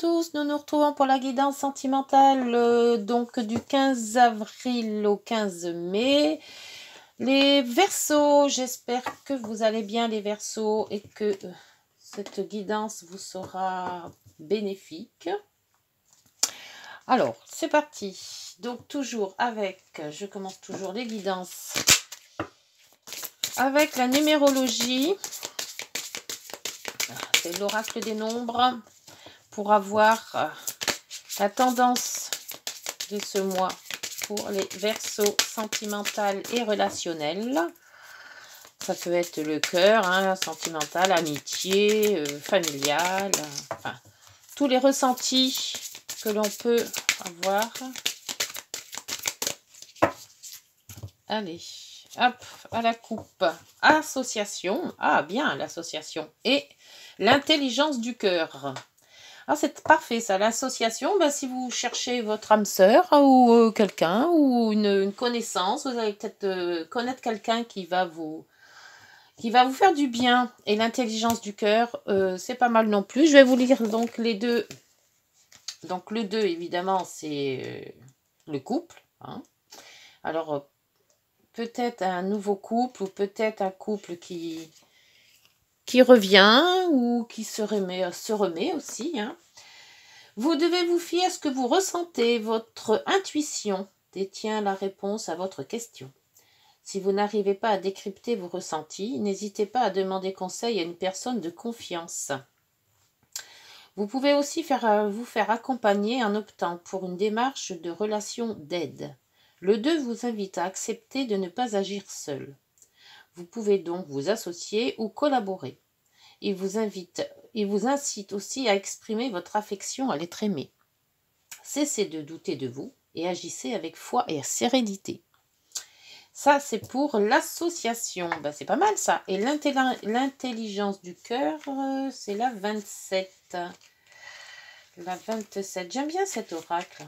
tous, nous nous retrouvons pour la guidance sentimentale donc du 15 avril au 15 mai. Les Verseaux, j'espère que vous allez bien les Verseaux et que cette guidance vous sera bénéfique. Alors, c'est parti. Donc toujours avec, je commence toujours les guidances avec la numérologie. C'est l'oracle des nombres pour avoir la tendance de ce mois pour les Verseaux sentimental et relationnel. Ça peut être le cœur, hein, sentimental, amitié, familial, enfin, tous les ressentis que l'on peut avoir. Allez, hop, à la coupe. Association, ah bien l'association, et l'intelligence du cœur. Ah, c'est parfait ça, l'association, ben, si vous cherchez votre âme sœur ou quelqu'un ou une connaissance, vous allez peut-être connaître quelqu'un qui va vous faire du bien. Et l'intelligence du cœur, c'est pas mal non plus. Je vais vous lire donc les deux. Donc le 2, évidemment, c'est le couple. Hein. Alors, peut-être un nouveau couple ou peut-être un couple qui revient ou qui se remet aussi. Hein. Vous devez vous fier à ce que vous ressentez. Votre intuition détient la réponse à votre question. Si vous n'arrivez pas à décrypter vos ressentis, n'hésitez pas à demander conseil à une personne de confiance. Vous pouvez aussi vous faire accompagner en optant pour une démarche de relation d'aide. Le 2 vous invite à accepter de ne pas agir seul. Vous pouvez donc vous associer ou collaborer. Il vous incite aussi à exprimer votre affection à l'être aimé. Cessez de douter de vous et agissez avec foi et sérénité. Ça, c'est pour l'association. Ben, c'est pas mal, ça. Et l'intelligence du cœur, c'est la 27. La 27. J'aime bien cet oracle.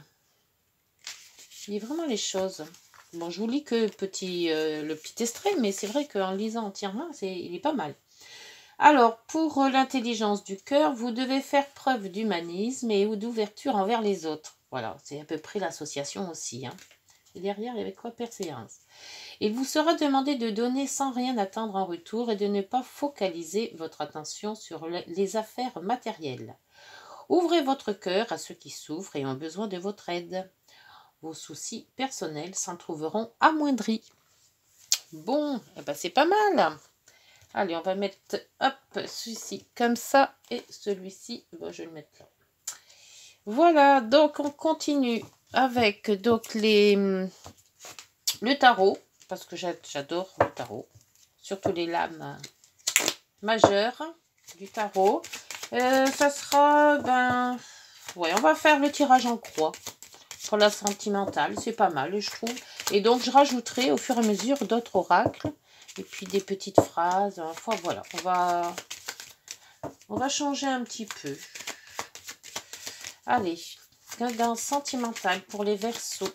Il dit vraiment les choses. Bon, je vous lis que le petit extrait, mais c'est vrai qu'en lisant entièrement, il est pas mal. Alors, pour l'intelligence du cœur, vous devez faire preuve d'humanisme et d'ouverture envers les autres. Voilà, c'est à peu près l'association aussi. Hein. Et derrière, il y avait quoi? Persévérance. Il vous sera demandé de donner sans rien attendre en retour et de ne pas focaliser votre attention sur les affaires matérielles. Ouvrez votre cœur à ceux qui souffrent et ont besoin de votre aide. Vos soucis personnels s'en trouveront amoindris. Bon, eh ben c'est pas mal. Allez, on va mettre celui-ci comme ça et celui-ci, bon, je vais le mettre là. Voilà, donc on continue avec donc le tarot, parce que j'adore le tarot, surtout les lames majeures du tarot. Ça sera, ouais, on va faire le tirage en croix pour la sentimentale, c'est pas mal, je trouve. Et donc, je rajouterai au fur et à mesure d'autres oracles. Et puis des petites phrases. Enfin, voilà, on va changer un petit peu. Allez, guidance sentimentale pour les Verseaux.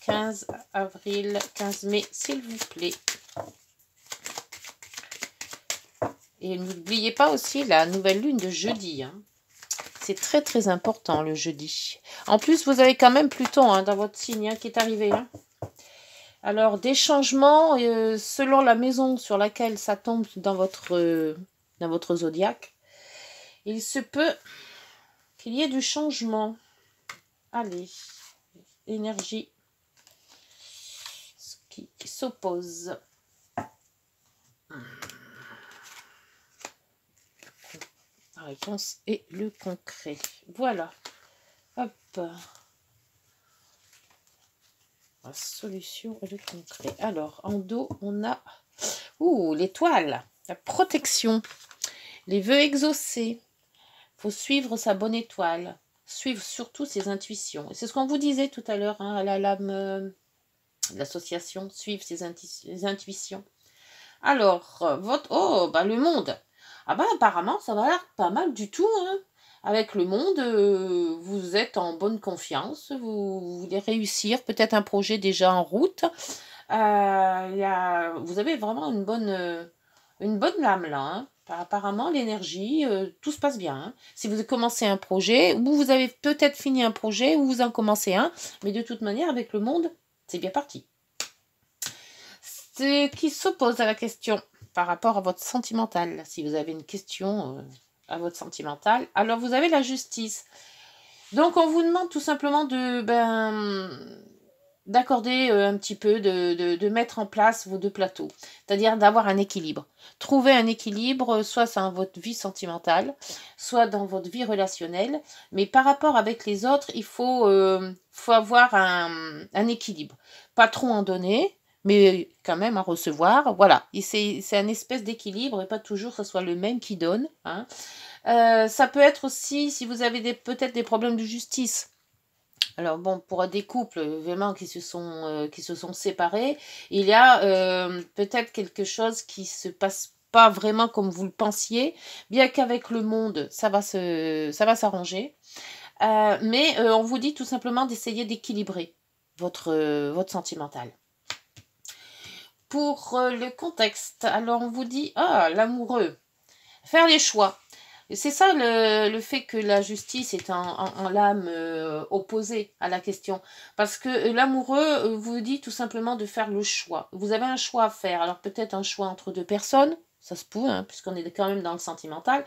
15 avril, 15 mai, s'il vous plaît. Et n'oubliez pas aussi la nouvelle lune de jeudi. Hein. C'est très très important le jeudi. En plus, vous avez quand même Pluton hein, dans votre signe qui est arrivé. Hein. Alors, des changements selon la maison sur laquelle ça tombe dans votre zodiaque. Il se peut qu'il y ait du changement. Allez, énergie qui s'oppose. La réponse est le concret. Voilà. Hop. La solution et le concret. Alors, en dos, on a l'étoile, la protection, les vœux exaucés. Il faut suivre sa bonne étoile, suivre surtout ses intuitions. Et c'est ce qu'on vous disait tout à l'heure, hein, à la lame l'association, suivre ses intuitions. Alors, le monde. Ah bah apparemment, ça va l'air pas mal du tout, hein. Avec le monde, vous êtes en bonne confiance, vous voulez réussir peut-être un projet déjà en route. Vous avez vraiment une bonne lame là, hein, Apparemment, l'énergie, tout se passe bien. Hein. Si vous commencez un projet, ou vous avez peut-être fini un projet, ou vous en commencez un, mais de toute manière, avec le monde, c'est bien parti. Ce qui s'oppose à la question par rapport à votre sentimental, si vous avez une question à votre sentimental, alors vous avez la justice. Donc, on vous demande tout simplement d'accorder un petit peu, de mettre en place vos deux plateaux. C'est-à-dire d'avoir un équilibre. Trouver un équilibre, soit dans votre vie sentimentale, soit dans votre vie relationnelle. Mais par rapport avec les autres, il faut avoir un équilibre. Pas trop en donner, mais quand même en recevoir. Voilà. Et c'est un espèce d'équilibre et pas toujours que ce soit le même qui donne. Hein. Ça peut être aussi si vous avez peut-être des problèmes de justice. Alors bon, pour des couples vraiment qui se sont séparés, il y a peut-être quelque chose qui se passe pas vraiment comme vous le pensiez, bien qu'avec le monde, ça va s'arranger. Mais on vous dit tout simplement d'essayer d'équilibrer votre sentimental. Pour le contexte, alors on vous dit, l'amoureux, faire les choix. C'est ça le fait que la justice est en lame opposée à la question. Parce que l'amoureux vous dit tout simplement de faire le choix. Vous avez un choix à faire. Alors peut-être un choix entre deux personnes. Ça se peut, hein, puisqu'on est quand même dans le sentimental.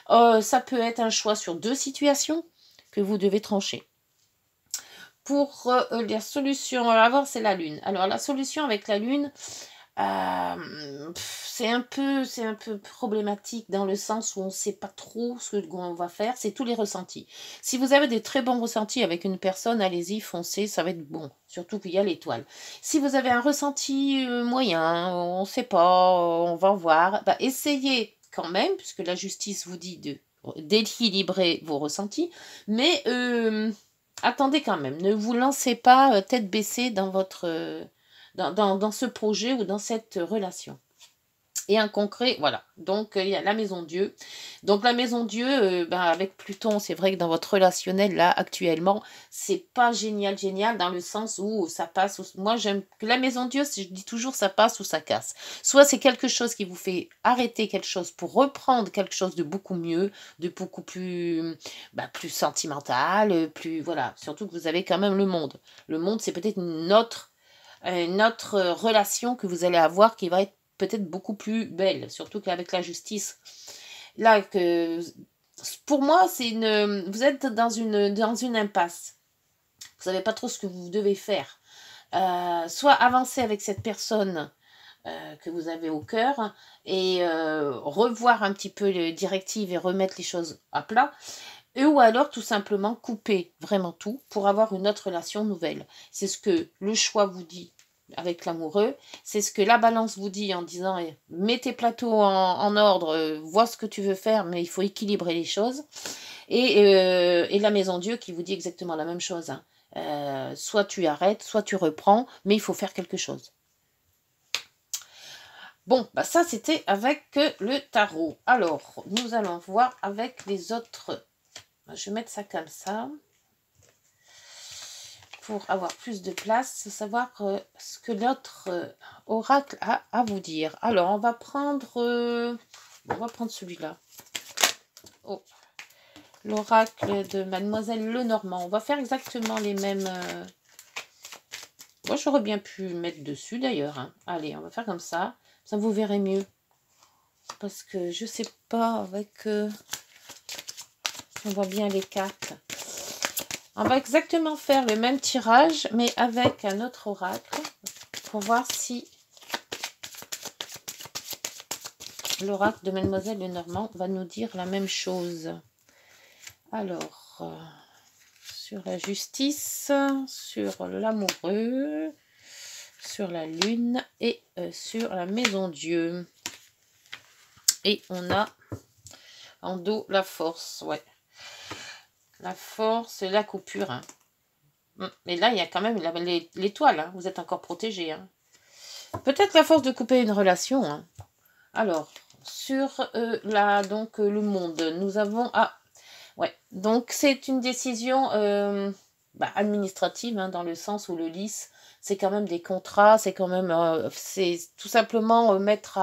Ça peut être un choix sur deux situations que vous devez trancher. Pour la solution à avoir, c'est la lune. Alors la solution avec la lune... c'est un peu problématique dans le sens où on ne sait pas trop ce qu'on va faire, c'est tous les ressentis. Si vous avez des très bons ressentis avec une personne, allez-y, foncez, ça va être bon, surtout qu'il y a l'étoile. Si vous avez un ressenti moyen, on ne sait pas, on va voir, essayez quand même, puisque la justice vous dit d'équilibrer vos ressentis, mais attendez quand même, ne vous lancez pas tête baissée dans votre... Dans ce projet ou dans cette relation. Et en concret, voilà. Donc, il y a la maison Dieu. Donc, la maison Dieu, avec Pluton, c'est vrai que dans votre relationnel, là, actuellement, c'est pas génial dans le sens où ça passe. Moi, j'aime que la maison Dieu, je dis toujours, ça passe ou ça casse. Soit c'est quelque chose qui vous fait arrêter quelque chose pour reprendre quelque chose de beaucoup mieux, de beaucoup plus, plus sentimental, plus, voilà. Surtout que vous avez quand même le monde. Le monde, c'est peut-être une autre relation que vous allez avoir qui va être peut-être beaucoup plus belle, surtout qu'avec la justice. Là, pour moi, vous êtes dans une impasse. Vous savez pas trop ce que vous devez faire. Soit avancer avec cette personne que vous avez au cœur et revoir un petit peu les directives et remettre les choses à plat. Ou alors tout simplement couper vraiment tout pour avoir une autre relation nouvelle. C'est ce que le choix vous dit avec l'amoureux, c'est ce que la balance vous dit en disant mets tes plateaux en ordre, vois ce que tu veux faire, mais il faut équilibrer les choses. Et la maison Dieu qui vous dit exactement la même chose. Hein. Soit tu arrêtes, soit tu reprends, mais il faut faire quelque chose. Bon, ça c'était avec le tarot. Alors, nous allons voir avec les autres. Je vais mettre ça comme ça. Pour avoir plus de place, savoir ce que l'autre oracle a à vous dire. Alors, on va prendre celui-là. Oh. L'oracle de Mademoiselle Lenormand. On va faire exactement les mêmes... Moi, j'aurais bien pu mettre dessus d'ailleurs. Hein. Allez, on va faire comme ça. Ça vous verrez mieux. Parce que je sais pas avec... on voit bien les cartes. On va exactement faire le même tirage, mais avec un autre oracle, pour voir si l'oracle de Mademoiselle Lenormand va nous dire la même chose. Alors, sur la justice, sur l'amoureux, sur la lune et sur la maison Dieu. Et on a en dos la force, ouais. La force, la coupure. Hein. Mais là, il y a quand même l'étoile. Hein. Vous êtes encore protégé. Hein. Peut-être la force de couper une relation. Hein. Alors, sur le monde, nous avons... ouais. Donc, c'est une décision administrative, hein, dans le sens où le lys, c'est quand même des contrats. C'est quand même... c'est tout simplement mettre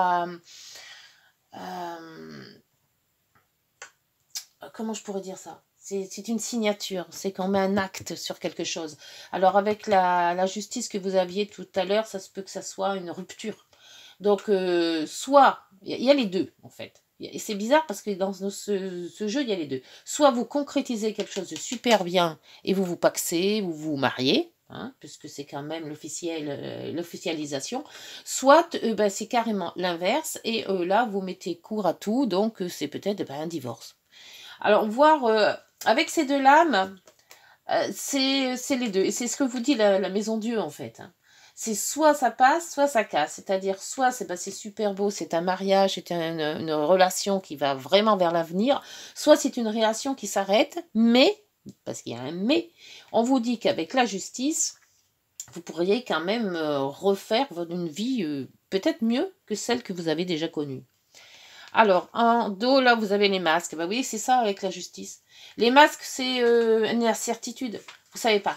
comment je pourrais dire ça? C'est une signature, c'est qu'on met un acte sur quelque chose. Alors avec la justice que vous aviez tout à l'heure, ça se peut que ça soit une rupture. Donc soit, il y a les deux en fait. Et c'est bizarre parce que dans ce jeu, il y a les deux. Soit vous concrétisez quelque chose de super bien et vous vous pacsez, vous vous mariez, hein, puisque c'est quand même l'officialisation. Soit ben, c'est carrément l'inverse et là vous mettez court à tout, donc c'est peut-être ben, un divorce. Alors voir avec ces deux lames, c'est les deux. Et c'est ce que vous dit la Maison Dieu en fait. Hein. C'est soit ça passe, soit ça casse. C'est-à-dire, soit c'est ben, super beau, c'est un mariage, c'est une relation qui va vraiment vers l'avenir, soit c'est une relation qui s'arrête, mais, parce qu'il y a un mais, on vous dit qu'avec la justice, vous pourriez quand même refaire une vie peut-être mieux que celle que vous avez déjà connue. Alors, en dos, là, vous avez les masques. Ben oui, c'est ça avec la justice. Les masques, c'est une incertitude. Vous savez pas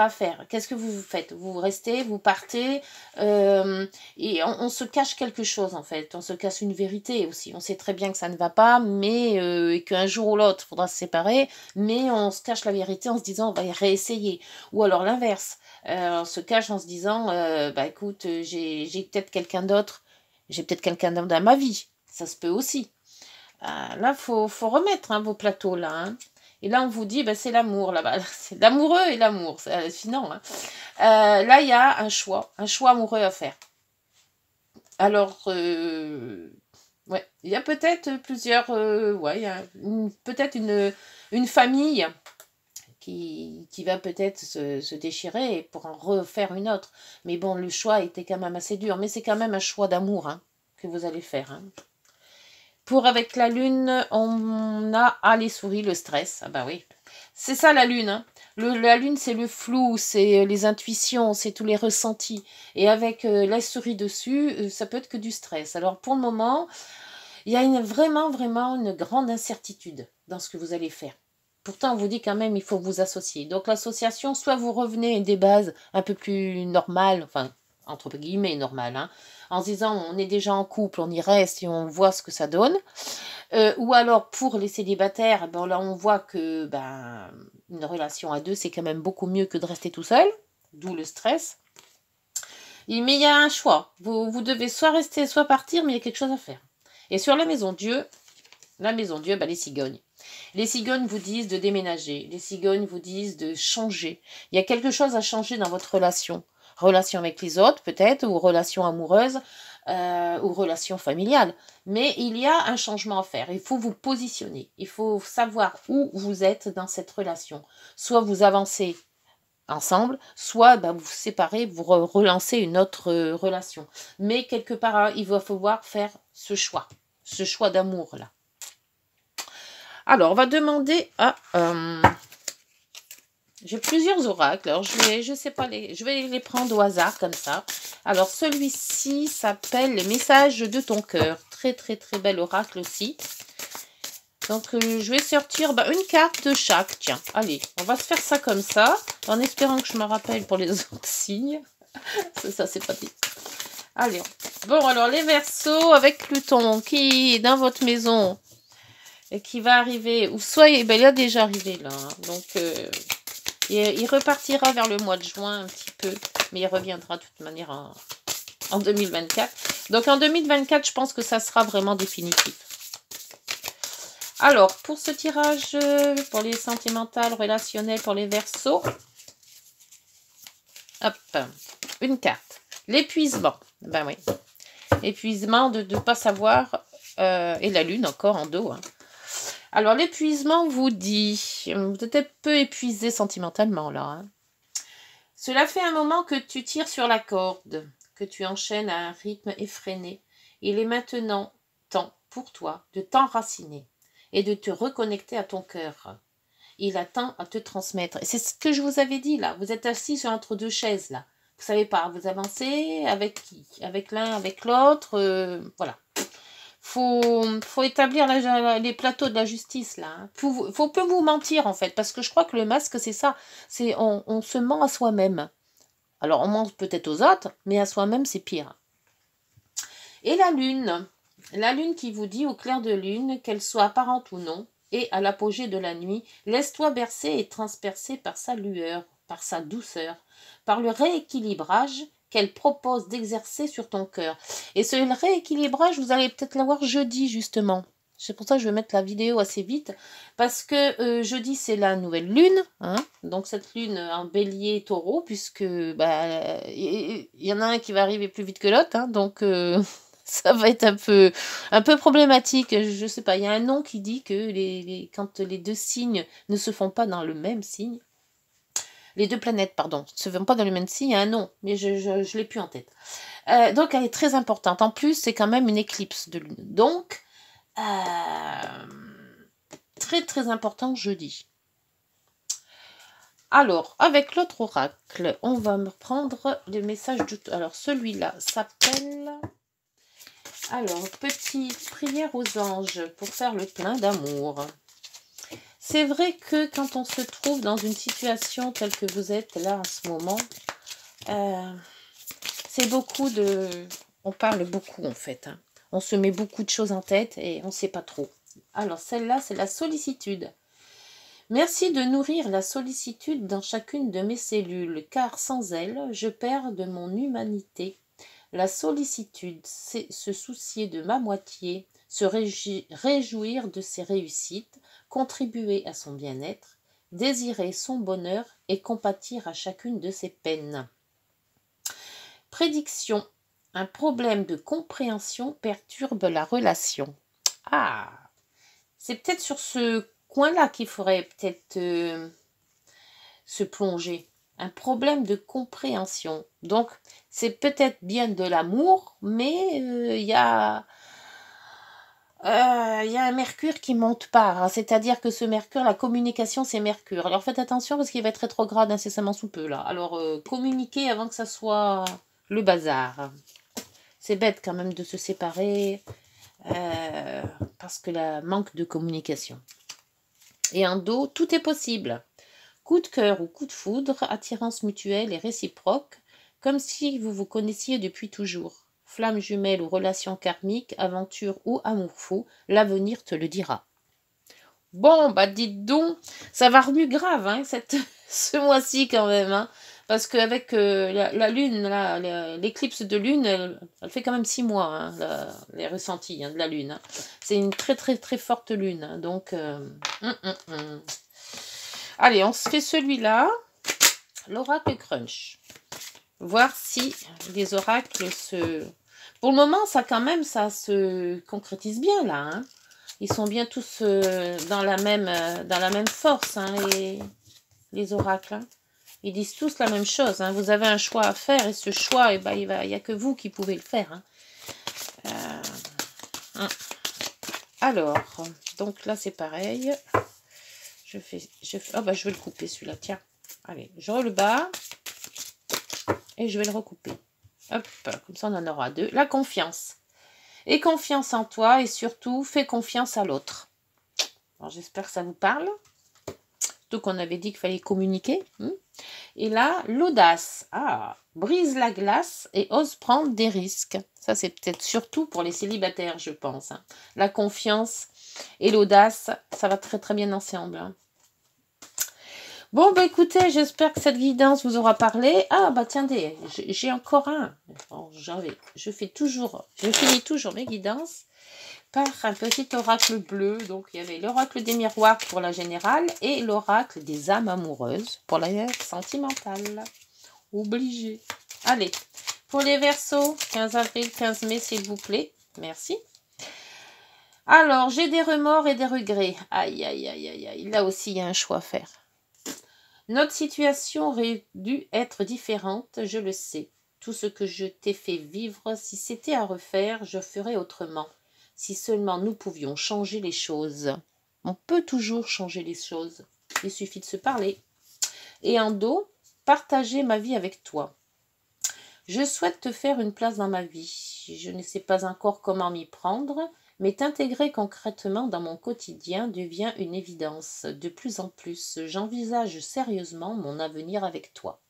faire. Qu'est-ce que vous faites? Vous restez, vous partez, et on se cache quelque chose en fait. On se cache une vérité aussi. On sait très bien que ça ne va pas, mais et qu'un jour ou l'autre, il faudra se séparer, mais on se cache la vérité en se disant on va y réessayer. Ou alors l'inverse. On se cache en se disant bah écoute, j'ai peut-être quelqu'un d'autre, j'ai peut-être quelqu'un d'autre dans ma vie. Ça se peut aussi. Là, faut remettre hein, vos plateaux là. Hein. Et là, on vous dit, ben, c'est l'amour là-bas. C'est l'amoureux et l'amour. C'est hallucinant. Hein. Là, il y a un choix amoureux à faire. Alors, ouais, il y a peut-être plusieurs, ouais, il y a peut-être une famille qui va peut-être se déchirer pour en refaire une autre. Mais bon, le choix était quand même assez dur. Mais c'est quand même un choix d'amour hein, que vous allez faire. Hein. Pour avec la lune, on a les souris, le stress. Ah bah oui. C'est ça la lune. Hein. La lune, c'est le flou, c'est les intuitions, c'est tous les ressentis. Et avec la souris dessus, ça peut être que du stress. Alors pour le moment, il y a vraiment une grande incertitude dans ce que vous allez faire. Pourtant, on vous dit quand même, il faut vous associer. Donc l'association, soit vous revenez à des bases un peu plus normales, enfin, entre guillemets normales, hein, en se disant on est déjà en couple, on y reste et on voit ce que ça donne. Ou alors pour les célibataires, ben là on voit que ben, une relation à deux c'est quand même beaucoup mieux que de rester tout seul, d'où le stress. Mais il y a un choix, vous devez soit rester soit partir, mais il y a quelque chose à faire. Et sur la maison Dieu, ben, les cigognes. Les cigognes vous disent de déménager, les cigognes vous disent de changer. Il y a quelque chose à changer dans votre relation. Relation avec les autres peut-être, ou relation amoureuse, ou relation familiale. Mais il y a un changement à faire. Il faut vous positionner. Il faut savoir où vous êtes dans cette relation. Soit vous avancez ensemble, soit ben, vous vous séparez, vous relancez une autre relation. Mais quelque part, il va falloir faire ce choix d'amour là. Alors, on va demander à... j'ai plusieurs oracles, alors je sais pas, je vais les prendre au hasard comme ça. Alors, celui-ci s'appelle les messages de ton cœur. Très, très, très bel oracle aussi. Donc, je vais sortir une carte de chaque. Tiens, allez, on va se faire ça comme ça, en espérant que je me rappelle pour les autres signes. Ça, c'est pratique. Allez, bon, alors les Verseaux avec Pluton qui est dans votre maison et qui va arriver, ou soit ben, il a déjà arrivé là, hein. Donc il repartira vers le mois de juin un petit peu, mais il reviendra de toute manière en 2024. Donc en 2024, je pense que ça sera vraiment définitif. Alors, pour ce tirage, pour les sentimentales, relationnels, pour les Verseaux, hop, une carte. L'épuisement. Ben oui. Épuisement de ne pas savoir, et la lune encore en dos, hein. Alors, l'épuisement vous dit, vous êtes un peu épuisé sentimentalement, là. Hein. Cela fait un moment que tu tires sur la corde, que tu enchaînes à un rythme effréné. Il est maintenant temps pour toi de t'enraciner et de te reconnecter à ton cœur. Il a tant à te transmettre. Et c'est ce que je vous avais dit, là. Vous êtes assis entre deux chaises, là. Vous savez pas, vous avancez avec qui? Avec l'un, avec l'autre, voilà. Faut établir les plateaux de la justice là. Hein. Faut peu vous mentir en fait, parce que je crois que le masque c'est ça, c'est on se ment à soi-même. Alors on ment peut-être aux autres, mais à soi-même c'est pire. Et la lune, La lune qui vous dit au clair de lune, qu'elle soit apparente ou non, et à l'apogée de la nuit, laisse-toi bercer et transpercer par sa lueur, par sa douceur, par le rééquilibrage qu'elle propose d'exercer sur ton cœur. Et ce rééquilibrage, vous allez peut-être l'avoir jeudi, justement. C'est pour ça que je vais mettre la vidéo assez vite, parce que jeudi, c'est la nouvelle lune, hein, donc cette lune en bélier taureau, puisque bah, y en a un qui va arriver plus vite que l'autre, hein, donc ça va être un peu problématique. Je sais pas, il y a un nom qui dit que quand les deux signes ne se font pas dans le même signe, les deux planètes, pardon, ne se font pas dans le même signe, il y a un nom, mais je ne l'ai plus en tête. Donc elle est très importante. En plus, c'est quand même une éclipse de lune. Donc, très très important jeudi. Alors, avec l'autre oracle, on va me prendre le message du... Alors, celui-là s'appelle... Alors, petite prière aux anges pour faire le plein d'amour. C'est vrai que quand on se trouve dans une situation telle que vous êtes là en ce moment, c'est beaucoup de... On parle beaucoup en fait. Hein. On se met beaucoup de choses en tête et on ne sait pas trop. Alors, celle-là, c'est la sollicitude. Merci de nourrir la sollicitude dans chacune de mes cellules, car sans elle, je perds de mon humanité. La sollicitude, c'est se soucier de ma moitié, se réjouir de ses réussites, contribuer à son bien-être, désirer son bonheur et compatir à chacune de ses peines. Prédiction. Un problème de compréhension perturbe la relation. Ah, c'est peut-être sur ce coin-là qu'il faudrait peut-être se plonger. Un problème de compréhension. Donc, c'est peut-être bien de l'amour, mais il y a un Mercure qui monte pas. Hein. C'est-à-dire que ce Mercure, la communication, c'est Mercure. Alors, faites attention parce qu'il va être rétrograde incessamment sous peu. Là. Alors, communiquez avant que ça soit le bazar. C'est bête quand même de se séparer parce que la manque de communication. Et en dos, tout est possible. Coup de cœur ou coup de foudre, attirance mutuelle et réciproque, comme si vous vous connaissiez depuis toujours. Flamme jumelle ou relation karmique, aventure ou amour fou, l'avenir te le dira. Bon, bah dites donc, ça va remuer grave, hein, ce mois-ci quand même, hein, parce qu'avec la lune, l'éclipse de lune, elle fait quand même 6 mois, hein, les ressentis hein, de la lune. Hein. C'est une très très très forte lune, hein, donc... Allez, on se fait celui-là, l'oracle crunch. Voir si les oracles se... Pour le moment, ça quand même, ça se concrétise bien là. Hein. Ils sont bien tous dans la même force, hein, les oracles. Hein. Ils disent tous la même chose. Hein. Vous avez un choix à faire et ce choix, eh ben, il n'y a que vous qui pouvez le faire. Hein. Alors, donc là c'est pareil. Je vais le couper celui-là, tiens. Allez, je le bats. Et je vais le recouper. Hop, comme ça on en aura 2. La confiance. Et confiance en toi et surtout, fais confiance à l'autre. J'espère que ça vous parle. Surtout qu'on avait dit qu'il fallait communiquer. Et là, l'audace. Ah, brise la glace et ose prendre des risques. Ça, c'est peut-être surtout pour les célibataires, je pense. Hein. La confiance et l'audace, ça va très très bien ensemble. Hein. Bon, bah écoutez, j'espère que cette guidance vous aura parlé. Ah, bah attendez, j'ai encore un. Bon, je finis toujours mes guidances par un petit oracle bleu. Donc, il y avait l'oracle des miroirs pour la générale et l'oracle des âmes amoureuses pour la sentimentale. Obligé. Allez, pour les Verseaux, 15 avril, 15 mai, s'il vous plaît. Merci. Alors, j'ai des remords et des regrets. Aïe, aïe, aïe, aïe, aïe. Là aussi, il y a un choix à faire. Notre situation aurait dû être différente, je le sais. Tout ce que je t'ai fait vivre, si c'était à refaire, je ferais autrement. Si seulement nous pouvions changer les choses. On peut toujours changer les choses. Il suffit de se parler. Et en dos, partager ma vie avec toi. Je souhaite te faire une place dans ma vie. Je ne sais pas encore comment m'y prendre, mais t'intégrer concrètement dans mon quotidien devient une évidence. De plus en plus, j'envisage sérieusement mon avenir avec toi.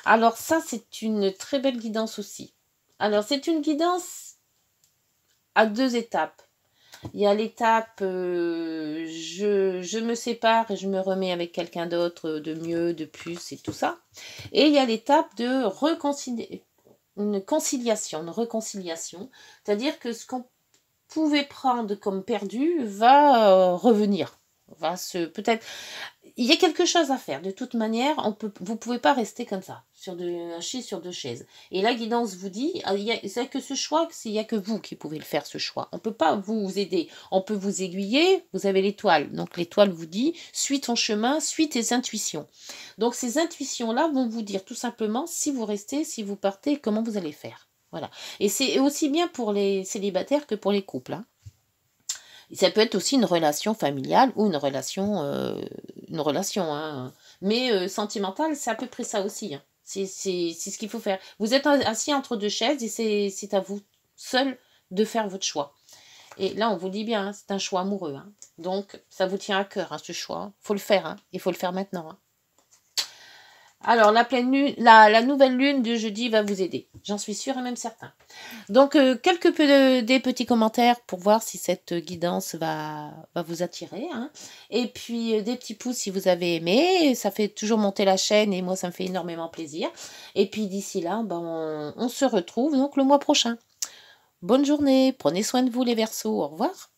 Alors ça, c'est une très belle guidance aussi. Alors, c'est une guidance à 2 étapes. Il y a l'étape je me sépare et je me remets avec quelqu'un d'autre de mieux, de plus et tout ça. Et il y a l'étape de une réconciliation. C'est-à-dire que ce qu'on pouvez prendre comme perdu va revenir. Va se peut-être il y a quelque chose à faire. De toute manière, vous pouvez pas rester comme ça, assis sur 2 chaises. Et la guidance vous dit, c'est que ce choix, il n'y a que vous qui pouvez le faire, ce choix. On peut pas vous aider. On peut vous aiguiller, vous avez l'étoile. Donc l'étoile vous dit, suis ton chemin, suis tes intuitions. Donc ces intuitions-là vont vous dire tout simplement si vous restez, si vous partez, comment vous allez faire. Voilà. Et c'est aussi bien pour les célibataires que pour les couples. Hein. Ça peut être aussi une relation familiale ou une relation, hein. Mais sentimentale, c'est à peu près ça aussi. Hein. C'est ce qu'il faut faire. Vous êtes assis entre 2 chaises et c'est à vous seul de faire votre choix. Et là, on vous dit bien, hein, c'est un choix amoureux. Hein. Donc, ça vous tient à cœur, hein, ce choix. Il faut le faire. Hein. Il faut le faire maintenant. Hein. Alors, la pleine lune, la nouvelle lune de jeudi va vous aider. J'en suis sûre et même certain. Donc, des petits commentaires pour voir si cette guidance va vous attirer. Hein. Et puis, des petits pouces si vous avez aimé. Ça fait toujours monter la chaîne et moi, ça me fait énormément plaisir. Et puis, d'ici là, on se retrouve donc le mois prochain. Bonne journée. Prenez soin de vous les Verseaux. Au revoir.